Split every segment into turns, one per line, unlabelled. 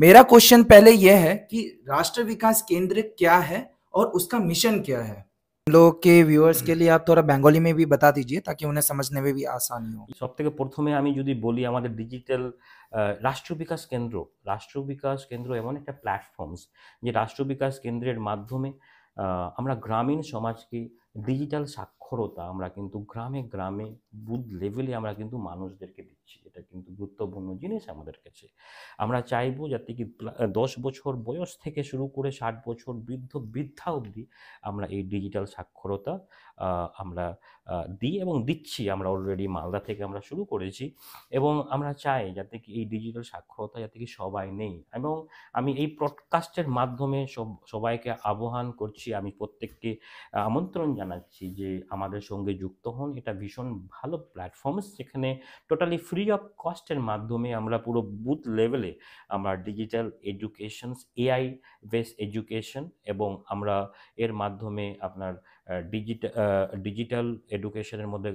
मेरा क्वेश्चन पहले यह है कि राष्ट्र विकास केंद्र क्या है और उसका मिशन क्या है। हम लोग के व्यूअर्स के लिए आप थोड़ा बंगाली में भी बता दीजिए ताकि उन्हें समझने में भी आसानी हो।
সবথেকে প্রথমে আমি যদি বলি আমাদের ডিজিটাল রাষ্ট্র বিকাশ কেন্দ্র। রাষ্ট্র বিকাশ কেন্দ্র এমন একটা প্ল্যাটফর্মস যে রাষ্ট্র বিকাশ কেন্দ্রের মাধ্যমে আমরা গ্রামীণ সমাজকে ডিজিটাল সাক্ষরতা আমরা কিন্তু গ্রামে গ্রামে বুথ লেভেলে আমরা কিন্তু মানুষদেরকে দিচ্ছি। এটা কিন্তু গুরুত্বপূর্ণ জিনিস আমাদের কাছে। আমরা চাইবো যাতে কি 10 বছর বয়স থেকে শুরু করে 60 বছর বৃদ্ধা অবধি আমরা এই ডিজিটাল সাক্ষরতা আমরা দিই এবং দিচ্ছি। আমরা অলরেডি মালদা থেকে আমরা শুরু করেছি এবং আমরা চাই যাতে কি এই ডিজিটাল সাক্ষরতা যাতে কি সবাই নেই। এবং আমি এই পডকাস্টের মাধ্যমে সবাইকে আহ্বান করছি, আমি প্রত্যেককে আমন্ত্রণ জানাচ্ছি যে আমাদের সঙ্গে যুক্ত হন। এটা ভীষণ ভালো প্ল্যাটফর্মস যেখানে টোটালি ফ্রি অফ কস্টের মাধ্যমে আমরা পুরো বুথ লেভেলে আমরা digital educations, AI base education এবং আমরা এর মাধ্যমে আপনার ডিজিটাল এডুকেশনের মধ্যে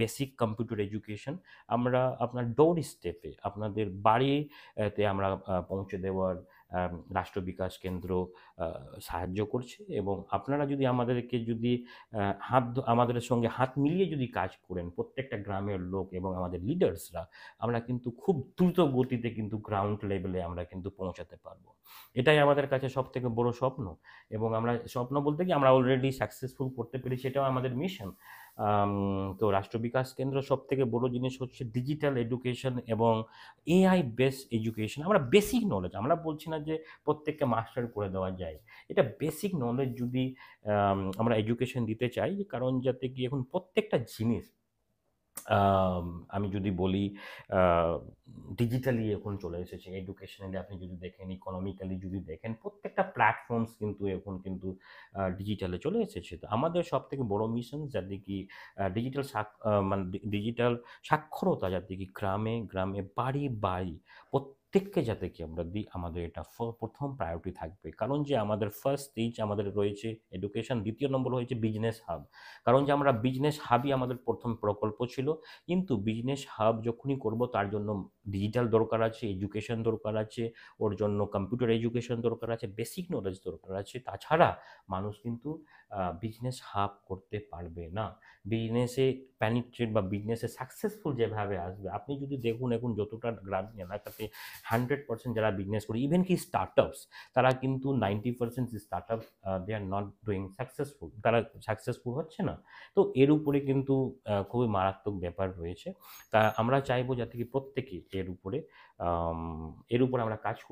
বেসিক কম্পিউটার এডুকেশন আমরা আপনার ডোর স্টেপে আপনাদের বাড়িতে আমরা পৌঁছে দেওয়ার রাষ্ট্র বিকাশ কেন্দ্র সাহায্য করছে। এবং আপনারা যদি আমাদেরকে যদি আমাদের সঙ্গে হাত মিলিয়ে যদি কাজ করেন, প্রত্যেকটা গ্রামের লোক এবং আমাদের লিডার্সরা, আমরা কিন্তু খুব দ্রুত গতিতে কিন্তু গ্রাউন্ড লেভেলে আমরা কিন্তু পৌঁছাতে পারবো। এটাই আমাদের কাছে সবথেকে বড় স্বপ্ন। এবং আমরা স্বপ্ন বলতে কি আমরা অলরেডি সাকসেসফুল করতে পেরেছি, সেটাও আমাদের মিশন। তো রাষ্ট্র বিকাশ কেন্দ্র সবথেকে বড় জিনিস হচ্ছে ডিজিটাল এডুকেশন এবং এআই বেস এডুকেশন। আমরা বেসিক নলেজ, আমরা বলছি না যে প্রত্যেককে মাস্টার করে দেওয়া যায়। এটা বেসিক নলেজ যদি আমরা এডুকেশন দিতে চাই, কারণ যাতে কি এখন প্রত্যেকটা জিনিস আমি যদি বলি ডিজিটালি এখন চলে এসেছে। এডুকেশনালি আপনি যদি দেখেন, ইকোনমিক্যালি যদি দেখেন, প্রত্যেকটা প্ল্যাটফর্মস কিন্তু এখন কিন্তু ডিজিটালে চলে এসেছে। তো আমাদের সবথেকে বড় মিশন যাতে কি মানে ডিজিটাল সাক্ষরতা যাতে কি গ্রামে গ্রামে বাড়ি বাড়ি প্রত্যেককে যাতে কি আমরা দিই, আমাদের এটা প্রথম প্রায়োরিটি থাকবে। কারণ যে আমাদের ফার্স্ট স্টেজ আমাদের রয়েছে এডুকেশন, দ্বিতীয় নম্বর হয়েছে বিজনেস হাব। কারণ যে আমরা বিজনেস হাবই আমাদের প্রথম প্রকল্প ছিল। কিন্তু বিজনেস হাব যখনই করব তার জন্য ডিজিটাল দরকার আছে, এডুকেশন দরকার আছে, ওর জন্য কম্পিউটার এডুকেশন দরকার আছে, বেসিক নলেজ দরকার আছে। তাছাড়া মানুষ কিন্তু বিজনেস হাব করতে পারবে না। বিজনেসে পেনিট্রেট বা বিজনেসে সাকসেসফুল যেভাবে আসবে, আপনি যদি দেখুন এখন যতটা গ্রামীণ এলাকাতে 100% যারা বিজনেস করে, ইভেন কি স্টার্টআপস, তারা কিন্তু 90% startup they are not doing successful, তারা সাকসেসফুল হচ্ছে না। তো এর উপরে কিন্তু খুবই মারাত্মক ব্যাপার রয়েছে। তা আমরা চাইবো যাতে কি প্রত্যেকে এর উপরে আমরা কাজ করি।